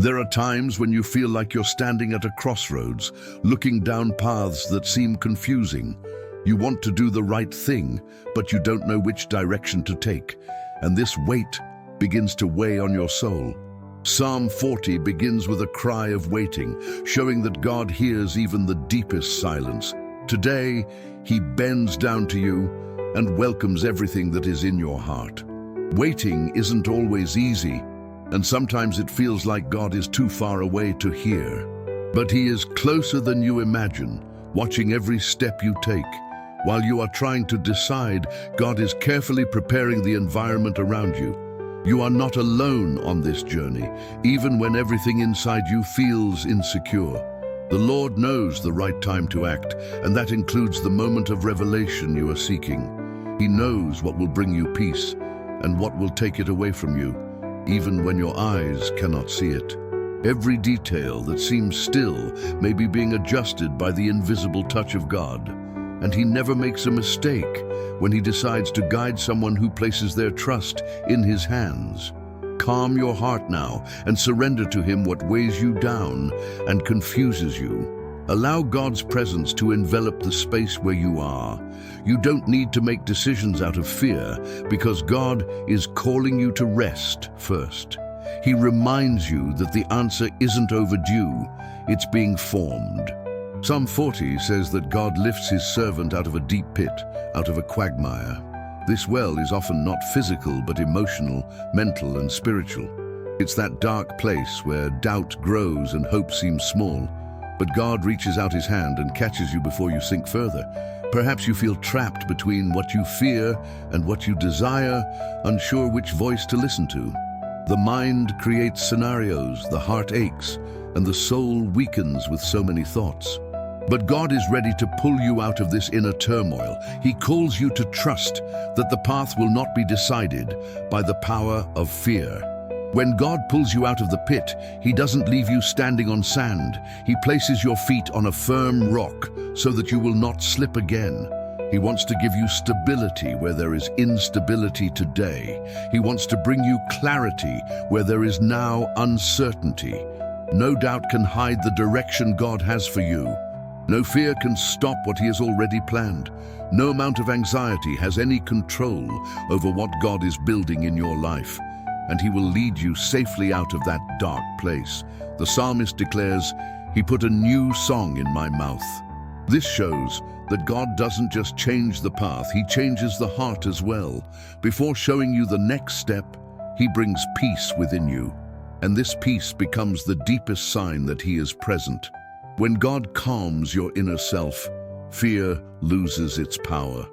There are times when you feel like you're standing at a crossroads, looking down paths that seem confusing. You want to do the right thing, but you don't know which direction to take, and this weight begins to weigh on your soul. Psalm 40 begins with a cry of waiting, showing that God hears even the deepest silence. Today, He bends down to you and welcomes everything that is in your heart. Waiting isn't always easy, and sometimes it feels like God is too far away to hear. But He is closer than you imagine, watching every step you take. While you are trying to decide, God is carefully preparing the environment around you. You are not alone on this journey, even when everything inside you feels insecure. The Lord knows the right time to act, and that includes the moment of revelation you are seeking. He knows what will bring you peace and what will take it away from you, even when your eyes cannot see it. Every detail that seems still may be being adjusted by the invisible touch of God, and He never makes a mistake when He decides to guide someone who places their trust in His hands. Calm your heart now and surrender to Him what weighs you down and confuses you. Allow God's presence to envelop the space where you are. You don't need to make decisions out of fear, because God is calling you to rest first. He reminds you that the answer isn't overdue, it's being formed. Psalm 40 says that God lifts His servant out of a deep pit, out of a quagmire. This well is often not physical, but emotional, mental, and spiritual. It's that dark place where doubt grows and hope seems small. But God reaches out His hand and catches you before you sink further. Perhaps you feel trapped between what you fear and what you desire, unsure which voice to listen to. The mind creates scenarios, the heart aches, and the soul weakens with so many thoughts. But God is ready to pull you out of this inner turmoil. He calls you to trust that the path will not be decided by the power of fear. When God pulls you out of the pit, He doesn't leave you standing on sand. He places your feet on a firm rock so that you will not slip again. He wants to give you stability where there is instability today. He wants to bring you clarity where there is now uncertainty. No doubt can hide the direction God has for you. No fear can stop what He has already planned. No amount of anxiety has any control over what God is building in your life, and He will lead you safely out of that dark place. The psalmist declares, "He put a new song in my mouth." This shows that God doesn't just change the path, He changes the heart as well. Before showing you the next step, He brings peace within you, and this peace becomes the deepest sign that He is present. When God calms your inner self, fear loses its power.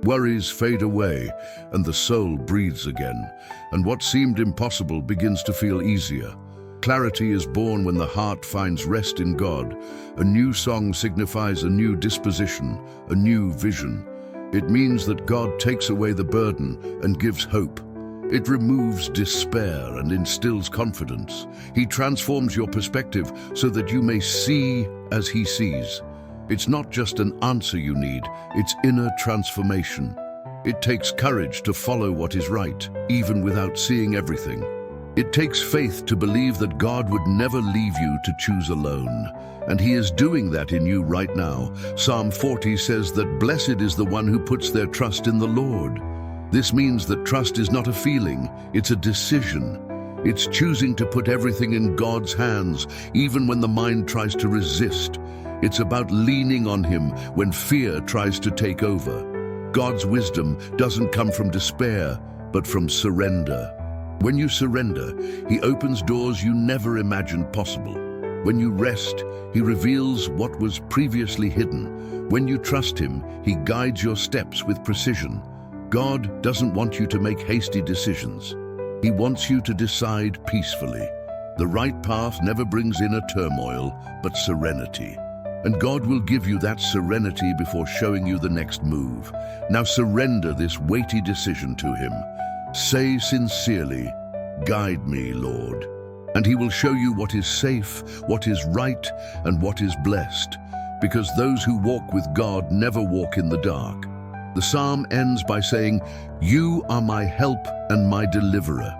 Worries fade away, and the soul breathes again, and what seemed impossible begins to feel easier. Clarity is born when the heart finds rest in God. A new song signifies a new disposition, a new vision. It means that God takes away the burden and gives hope. It removes despair and instills confidence. He transforms your perspective so that you may see as He sees. It's not just an answer you need, it's inner transformation. It takes courage to follow what is right, even without seeing everything. It takes faith to believe that God would never leave you to choose alone, and He is doing that in you right now. Psalm 40 says that blessed is the one who puts their trust in the Lord. This means that trust is not a feeling, it's a decision. It's choosing to put everything in God's hands, even when the mind tries to resist. It's about leaning on Him when fear tries to take over. God's wisdom doesn't come from despair, but from surrender. When you surrender, He opens doors you never imagined possible. When you rest, He reveals what was previously hidden. When you trust Him, He guides your steps with precision. God doesn't want you to make hasty decisions. He wants you to decide peacefully. The right path never brings inner turmoil, but serenity. And God will give you that serenity before showing you the next move. Now surrender this weighty decision to Him. Say sincerely, "Guide me, Lord." And He will show you what is safe, what is right, and what is blessed. Because those who walk with God never walk in the dark. The psalm ends by saying, "You are my help and my deliverer."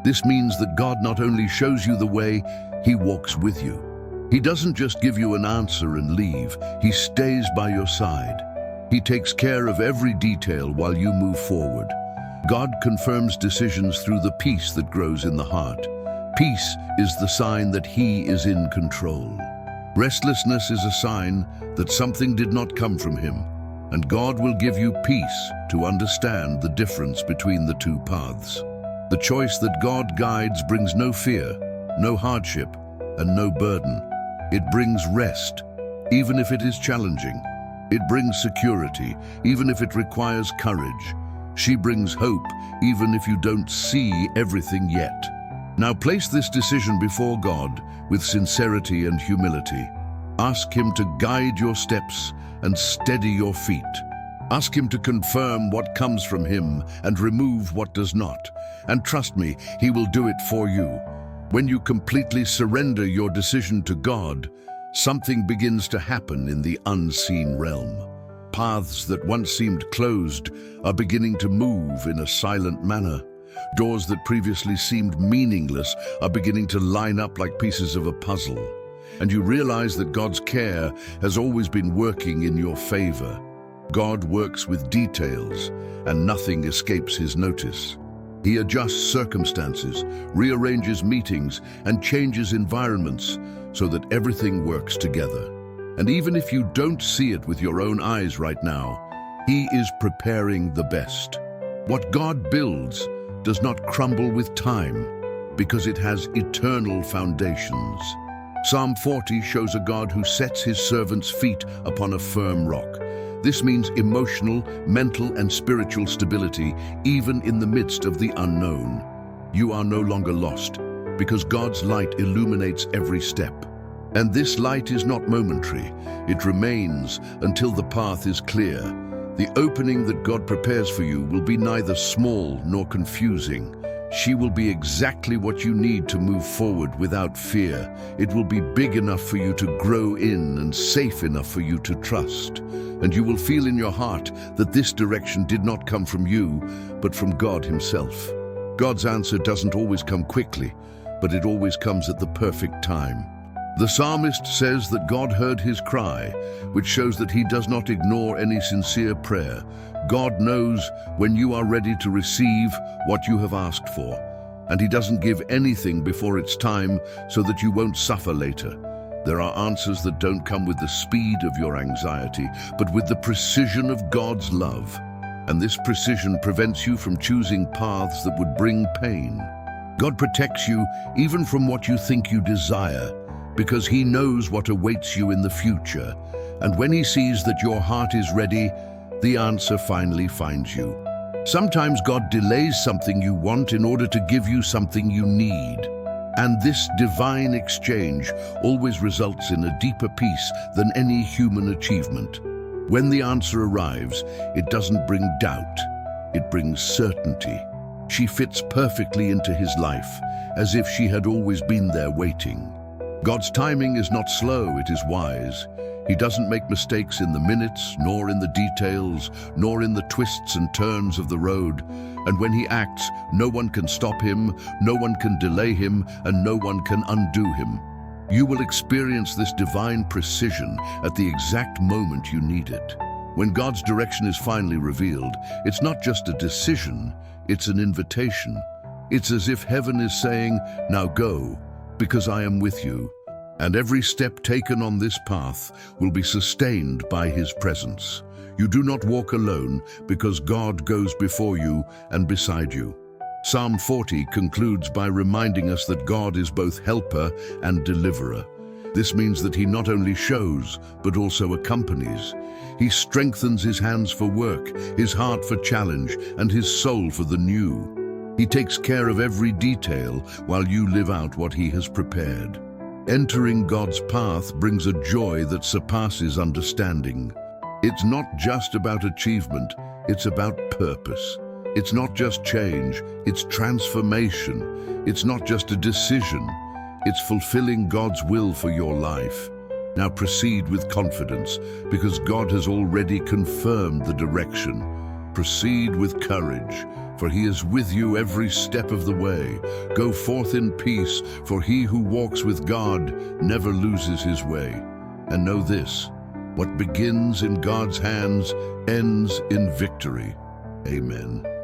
This means that God not only shows you the way, He walks with you. He doesn't just give you an answer and leave. He stays by your side. He takes care of every detail while you move forward. God confirms decisions through the peace that grows in the heart. Peace is the sign that He is in control. Restlessness is a sign that something did not come from Him, and God will give you peace to understand the difference between the two paths. The choice that God guides brings no fear, no hardship, and no burden. It brings rest, even if it is challenging. It brings security, even if it requires courage. She brings hope, even if you don't see everything yet. Now place this decision before God with sincerity and humility. Ask Him to guide your steps and steady your feet. Ask Him to confirm what comes from Him and remove what does not. And trust me, He will do it for you. When you completely surrender your decision to God, something begins to happen in the unseen realm. Paths that once seemed closed are beginning to move in a silent manner. Doors that previously seemed meaningless are beginning to line up like pieces of a puzzle. And you realize that God's care has always been working in your favor. God works with details, and nothing escapes His notice. He adjusts circumstances, rearranges meetings, and changes environments so that everything works together. And even if you don't see it with your own eyes right now, He is preparing the best. What God builds does not crumble with time because it has eternal foundations. Psalm 40 shows a God who sets His servants' feet upon a firm rock. This means emotional, mental, and spiritual stability, even in the midst of the unknown. You are no longer lost because God's light illuminates every step. And this light is not momentary. It remains until the path is clear. The opening that God prepares for you will be neither small nor confusing. She will be exactly what you need to move forward without fear. It will be big enough for you to grow in and safe enough for you to trust. And you will feel in your heart that this direction did not come from you, but from God Himself. God's answer doesn't always come quickly, but it always comes at the perfect time. The psalmist says that God heard his cry, which shows that He does not ignore any sincere prayer. God knows when you are ready to receive what you have asked for, and He doesn't give anything before it's time so that you won't suffer later. There are answers that don't come with the speed of your anxiety, but with the precision of God's love. And this precision prevents you from choosing paths that would bring pain. God protects you even from what you think you desire, because He knows what awaits you in the future. And when He sees that your heart is ready, the answer finally finds you. Sometimes God delays something you want in order to give you something you need. And this divine exchange always results in a deeper peace than any human achievement. When the answer arrives, it doesn't bring doubt, it brings certainty. She fits perfectly into His life, as if she had always been there waiting. God's timing is not slow, it is wise. He doesn't make mistakes in the minutes, nor in the details, nor in the twists and turns of the road. And when He acts, no one can stop Him, no one can delay Him, and no one can undo Him. You will experience this divine precision at the exact moment you need it. When God's direction is finally revealed, it's not just a decision, it's an invitation. It's as if heaven is saying, "Now go, because I am with you." And every step taken on this path will be sustained by His presence. You do not walk alone because God goes before you and beside you. Psalm 40 concludes by reminding us that God is both helper and deliverer. This means that He not only shows, but also accompanies. He strengthens His hands for work, His heart for challenge, and His soul for the new. He takes care of every detail while you live out what He has prepared. Entering God's path brings a joy that surpasses understanding. It's not just about achievement, it's about purpose. It's not just change, it's transformation. It's not just a decision, it's fulfilling God's will for your life. Now proceed with confidence, because God has already confirmed the direction. Proceed with courage, for he is with you every step of the way. Go forth in peace, for he who walks with God never loses his way. And know this, what begins in God's hands ends in victory. Amen.